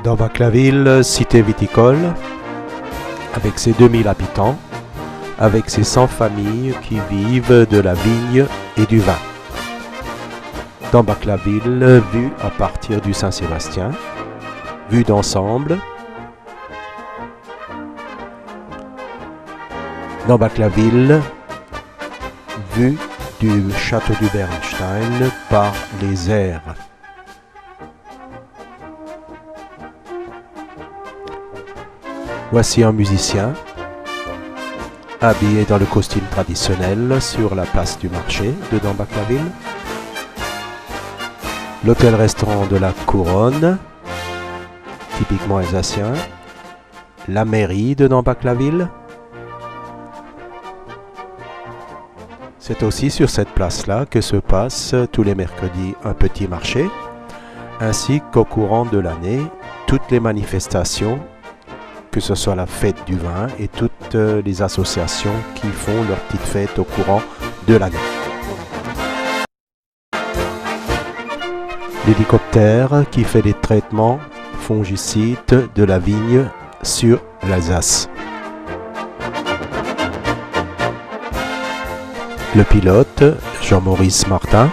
Dambach-la-Ville, cité viticole, avec ses 2000 habitants, avec ses 100 familles qui vivent de la vigne et du vin. Dambach-la-Ville, vue à partir du Saint-Sébastien, vue d'ensemble. Dambach-la-Ville, vue du château du Bernstein par les airs. Voici un musicien habillé dans le costume traditionnel sur la place du marché de Dambach-la-Ville. L'hôtel-restaurant de la Couronne, typiquement alsacien. La mairie de Dambach-la-Ville. C'est aussi sur cette place-là que se passe tous les mercredis un petit marché, ainsi qu'au courant de l'année, toutes les manifestations, que ce soit la fête du vin et toutes les associations qui font leur petite fête au courant de l'année. L'hélicoptère qui fait les traitements fongicides de la vigne sur l'Alsace. Le pilote, Jean-Maurice Martin.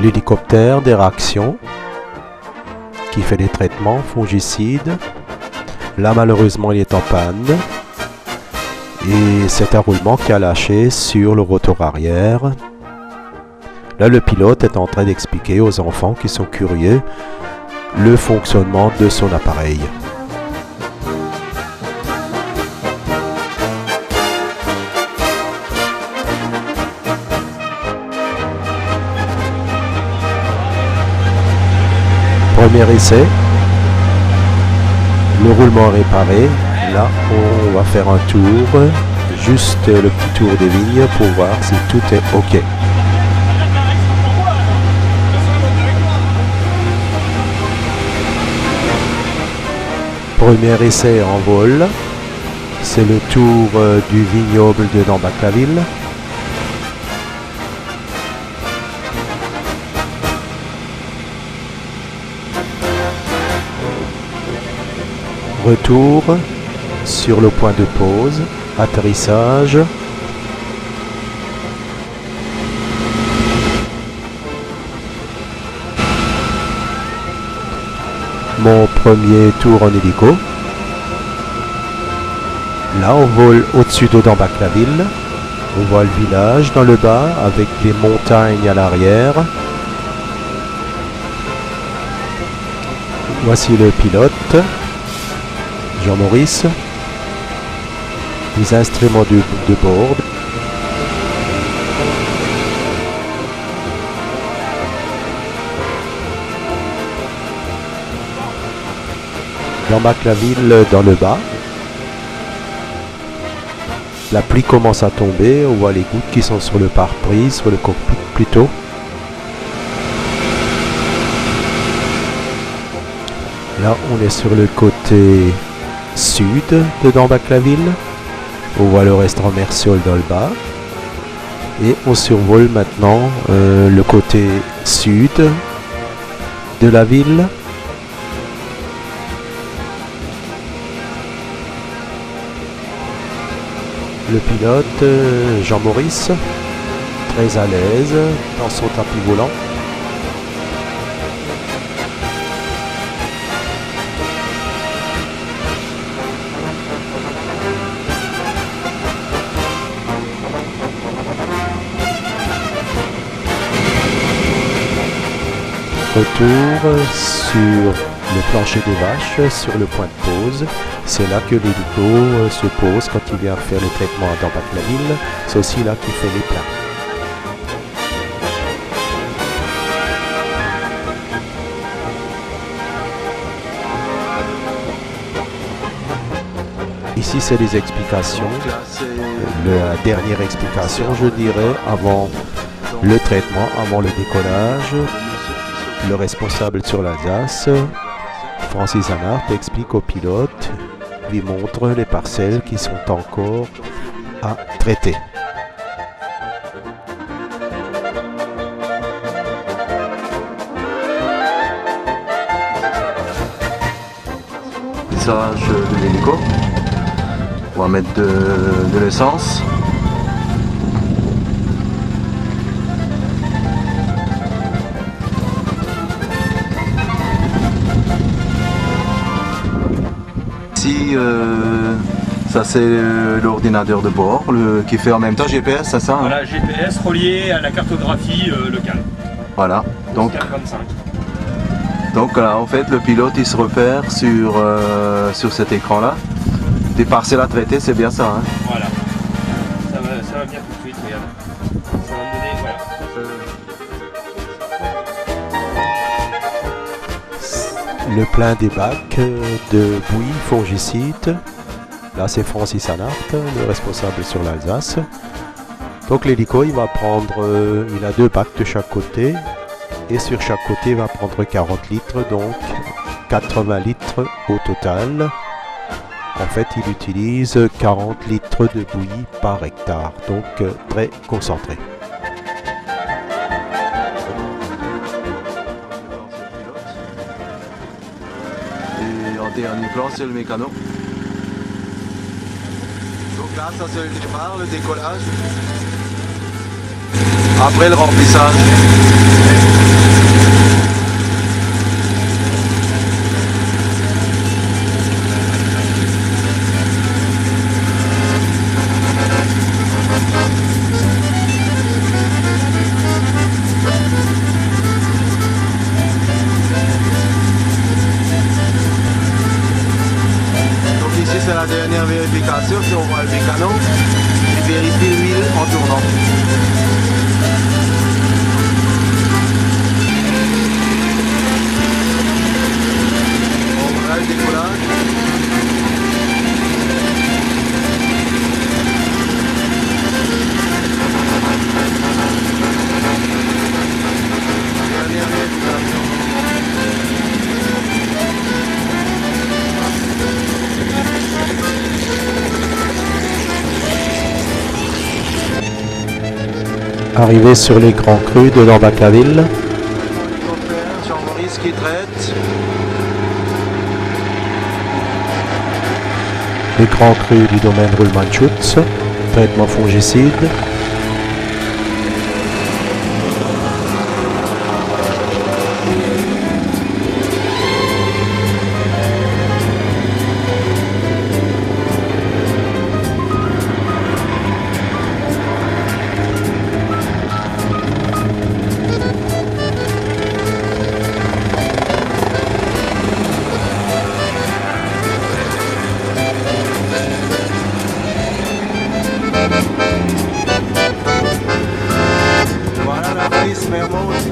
L'hélicoptère des réactions qui fait les traitements fongicides. Là, malheureusement, il est en panne. Et c'est un roulement qui a lâché sur le rotor arrière. Là, le pilote est en train d'expliquer aux enfants qui sont curieux le fonctionnement de son appareil. Premier essai, le roulement réparé. Là, on va faire un tour, juste le petit tour des vignes pour voir si tout est OK. Premier essai en vol, c'est le tour du vignoble de Dambach-la-Ville. Retour sur le point de pause, atterrissage. Mon premier tour en hélico. Là, on vole au-dessus de Dambach-la-Ville. On voit le village dans le bas avec les montagnes à l'arrière. Voici le pilote. Jean-Maurice, les instruments de bord. Dambach-la-Ville dans le bas. La pluie commence à tomber, on voit les gouttes qui sont sur le pare-brise, sur le cockpit plutôt. Là, on est sur le côté sud de Dambach-la-Ville. On voit le restaurant Merciol dans le bas. Et on survole maintenant le côté sud de la ville. Le pilote, Jean-Maurice, très à l'aise dans son tapis volant. Retour sur le plancher des vaches, sur le point de pause. C'est là que l'hélico se pose quand il vient faire le traitement à Dambach-la-Ville. C'est aussi là qu'il fait les plats. Ici, c'est les explications. La dernière explication, je dirais, avant le traitement, avant le décollage. Le responsable sur l'Alsace, Francis Anhart, explique au pilote, lui montre les parcelles qui sont encore à traiter. remplissage de l'hélico. On va mettre de l'essence. Ici, ça c'est l'ordinateur de bord qui fait en même temps GPS, c'est ça hein? Voilà, GPS relié à la cartographie locale. Voilà, donc 25. Donc là, en fait, le pilote il se repère sur cet écran-là. Des parcelles à traiter, c'est bien ça. Hein voilà, ça va bien tout de suite, regarde. Ça va me donner, voilà. Le plein des bacs de bouillie fongicide. Là, c'est Francis Anhart, le responsable sur l'Alsace. Donc l'hélico, il va prendre, il a 2 bacs de chaque côté. Et sur chaque côté, il va prendre 40 litres, donc 80 litres au total. En fait, il utilise 40 litres de bouillie par hectare, donc très concentré. Et en dernier plan, c'est le mécano. Donc là, ça c'est le départ, le décollage. Après le remplissage. C'est la dernière vérification, si on voit le mécano, il vérifie l'huile en tournant. On voit le décollage. Dernière vérification. Arrivé sur les grands crus de Lambach-la-Ville. Jean-Maurice qui traite. Les grands crus du domaine Ruhlmann-Schutz. Traitement fongicide. Voilà la police Mermoz.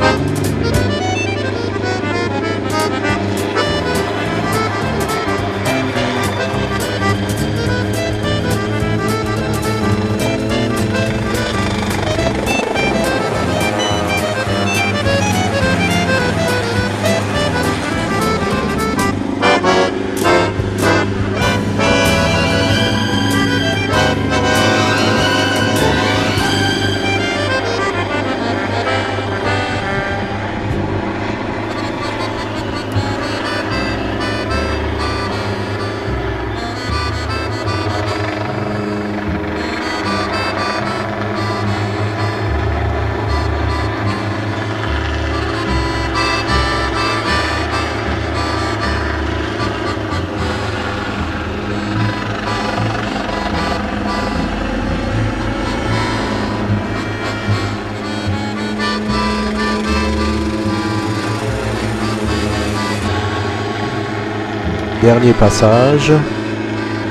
Dernier passage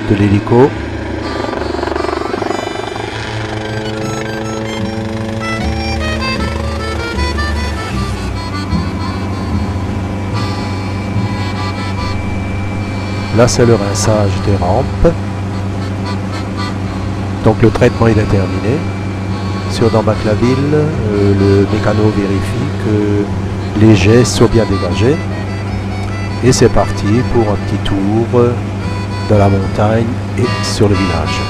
de l'hélico. Là, c'est le rinçage des rampes. Donc le traitement il est terminé. Sur Lambach-la-Ville, le mécano vérifie que les jets sont bien dégagés. Et c'est parti pour un petit tour dans la montagne et sur le village.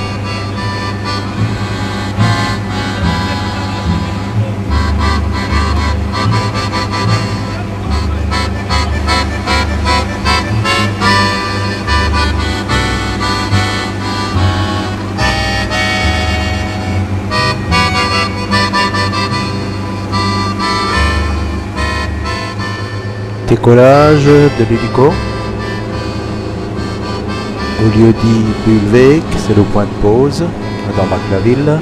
Décollage de l'hélico. Au lieu dit Bulvec, c'est le point de pause dans Bac-la-Ville.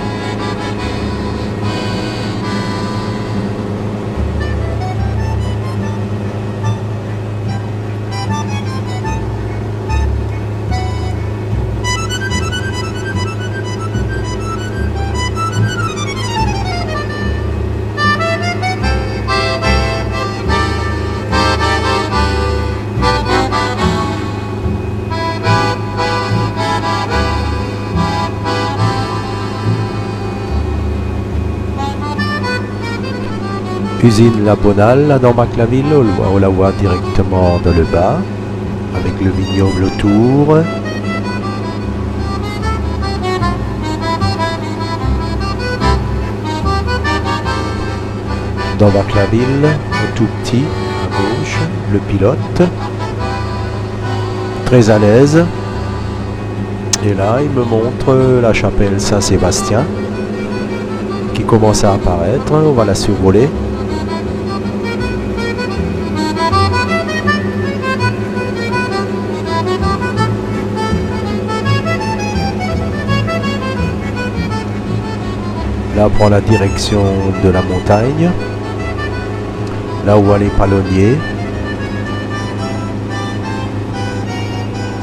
Usine La Bonale, là dans Bac-la-Ville, on la voit directement dans le bas, avec le vignoble autour. Dans Bac-la-Ville, un tout petit, à gauche, le pilote, très à l'aise. Et là, il me montre la chapelle Saint-Sébastien, qui commence à apparaître, on va la survoler. Là, on prend la direction de la montagne, là où voit les palonniers.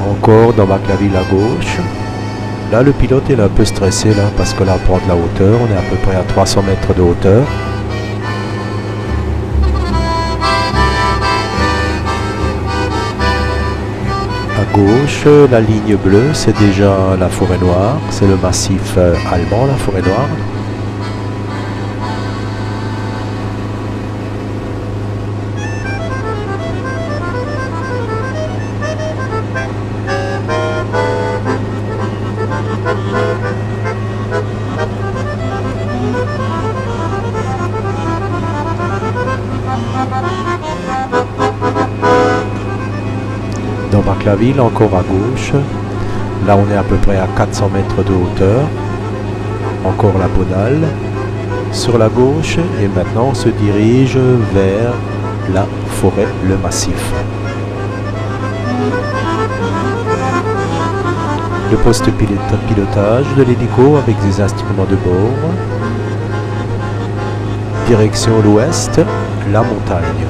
Encore dans Bac-la-Ville à gauche. Là, le pilote est un peu stressé là, parce que là, on prend de la hauteur. On est à peu près à 300 mètres de hauteur. À gauche, la ligne bleue, c'est déjà la forêt noire. C'est le massif allemand, la forêt noire. Dans Bac-la-Ville, encore à gauche. Là, on est à peu près à 400 mètres de hauteur. Encore la Bonale sur la gauche. Et maintenant, on se dirige vers la forêt, le massif. Le poste pilotage de l'hélico avec des instruments de bord. Direction l'ouest, la montagne.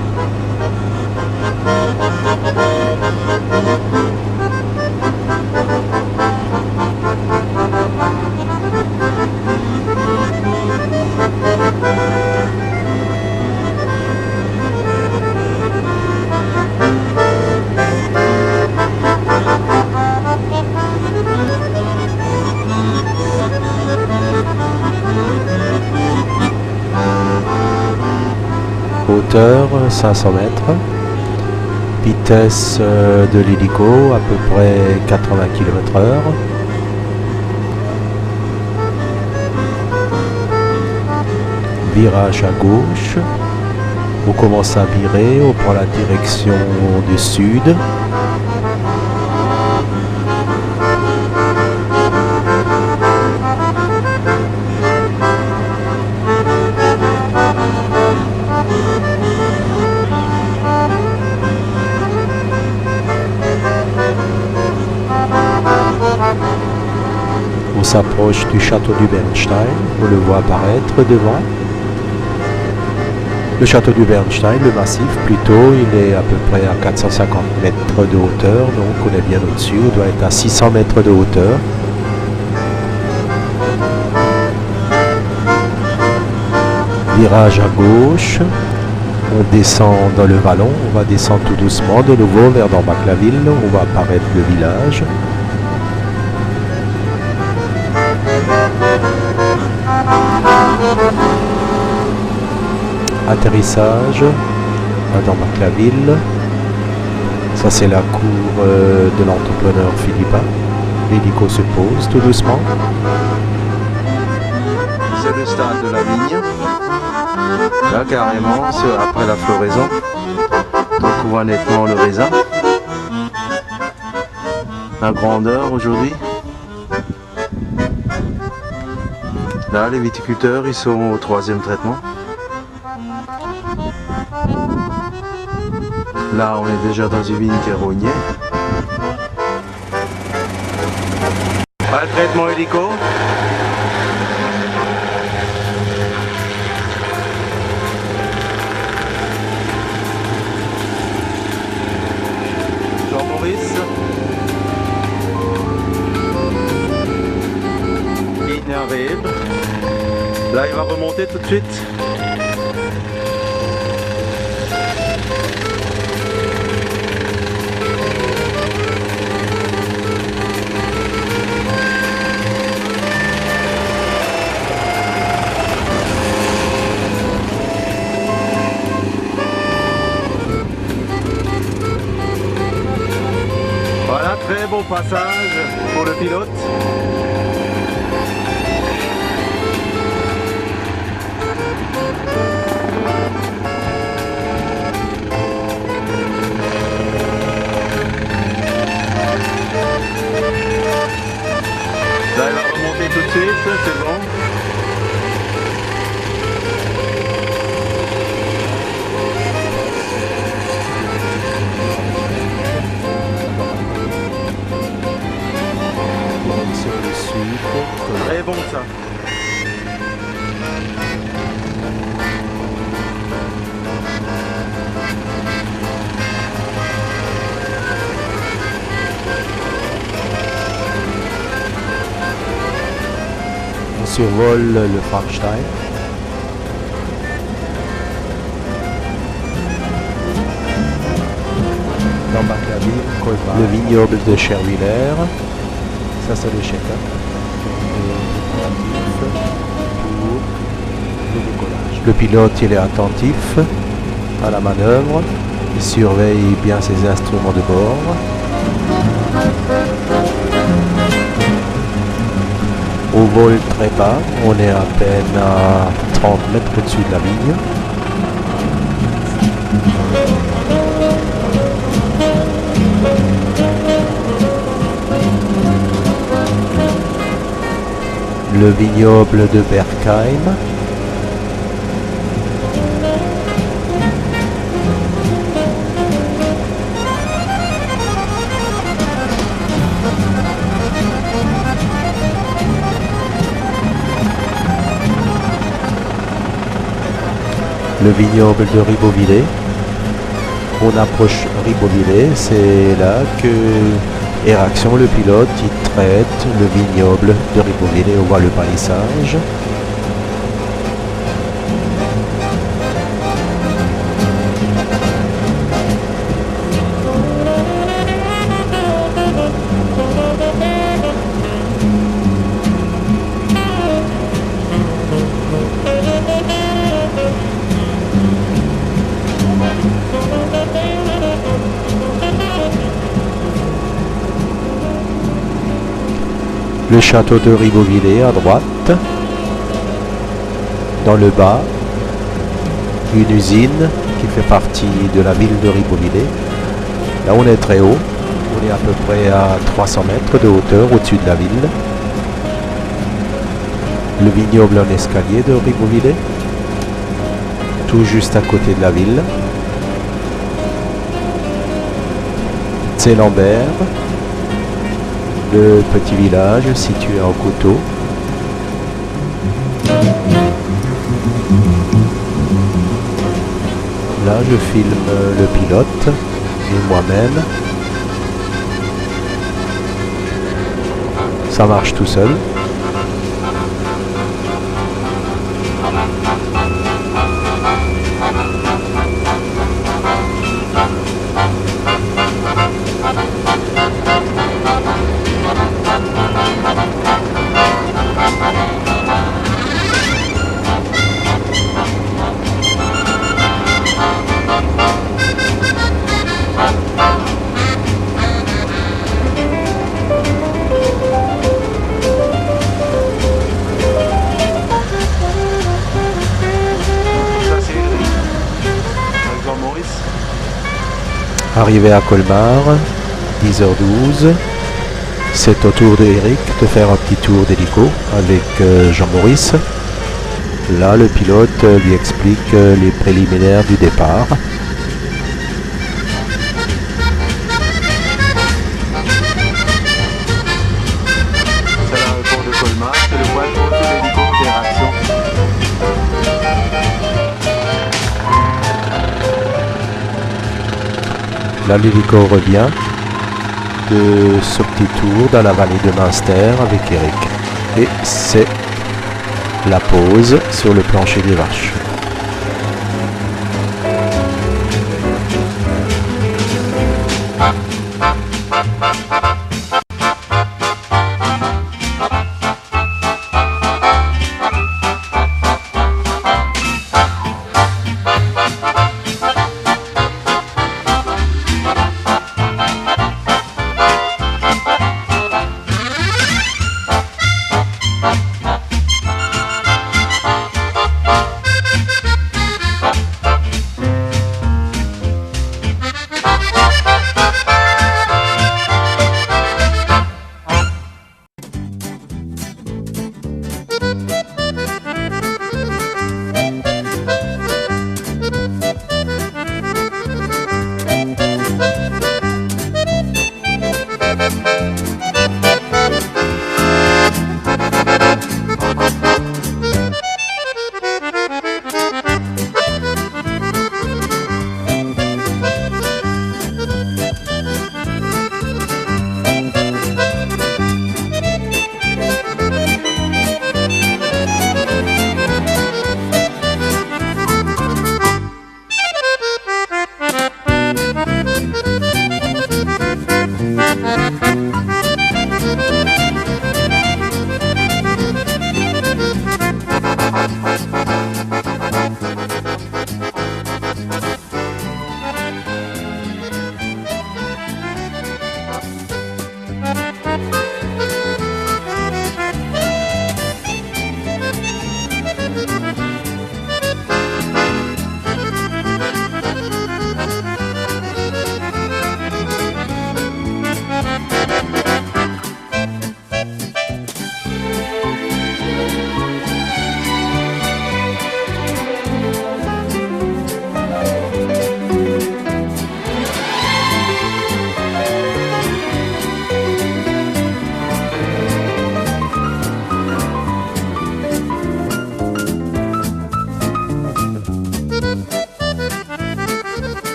Hauteur 500 mètres, vitesse de l'hélico à peu près 80 km/h. Virage à gauche, on commence à virer, on prend la direction du sud. On s'approche du château du Bernstein, on le voit apparaître devant. Le château du Bernstein, le massif plutôt, il est à peu près à 450 mètres de hauteur, donc on est bien au-dessus, on doit être à 600 mètres de hauteur. Virage à gauche, on descend dans le vallon, on va descendre tout doucement de nouveau vers dans Bac-la-Ville, on va apparaître le village. Atterrissage dans Bac-la-Ville. Ça c'est la cour de l'entrepreneur Philippa. L'hélico se pose tout doucement. C'est le stade de la vigne. Là carrément, c'est après la floraison. Donc on voit nettement le raisin. La grandeur aujourd'hui. Là les viticulteurs ils sont au 3e traitement. Là, on est déjà dans une vigne terronier. Pas le traitement hélico. Jean-Maurice. Il arrive. Là, il va remonter tout de suite. Voilà, très bon passage pour le pilote. Là, il va remonter tout de suite, c'est bon. Direction le sud. Très bon ça. On survole le Frankenstein. Dans Baclaville, Colmar. Le vignoble de Cherwiller. Ça c'est l'échec. Le pilote il est attentif à la manœuvre. Il surveille bien ses instruments de bord. Au vol très bas, on est à peine à 30 mètres au-dessus de la vigne. Le vignoble de Berkheim. Le vignoble de Ribeauvillé. On approche Ribeauvillé, c'est là que Eraction, le pilote, il traite le vignoble de Ribeauvillé. On voit le palissage. Le château de Ribeauvillé à droite. Dans le bas, une usine qui fait partie de la ville de Ribeauvillé. Là on est très haut, on est à peu près à 300 mètres de hauteur au-dessus de la ville. Le vignoble en escalier de Ribeauvillé, tout juste à côté de la ville. C'est Lambert. Le petit village situé en coteau. Là, je filme le pilote et moi-même. Ça marche tout seul. Arrivé à Colmar, 10h12, c'est au tour de Eric de faire un petit tour d'hélico avec Jean-Maurice. Là, le pilote lui explique les préliminaires du départ. Là, l'hélico revient de ce petit tour dans la vallée de Münster avec Eric. Et c'est la pause sur le plancher des vaches.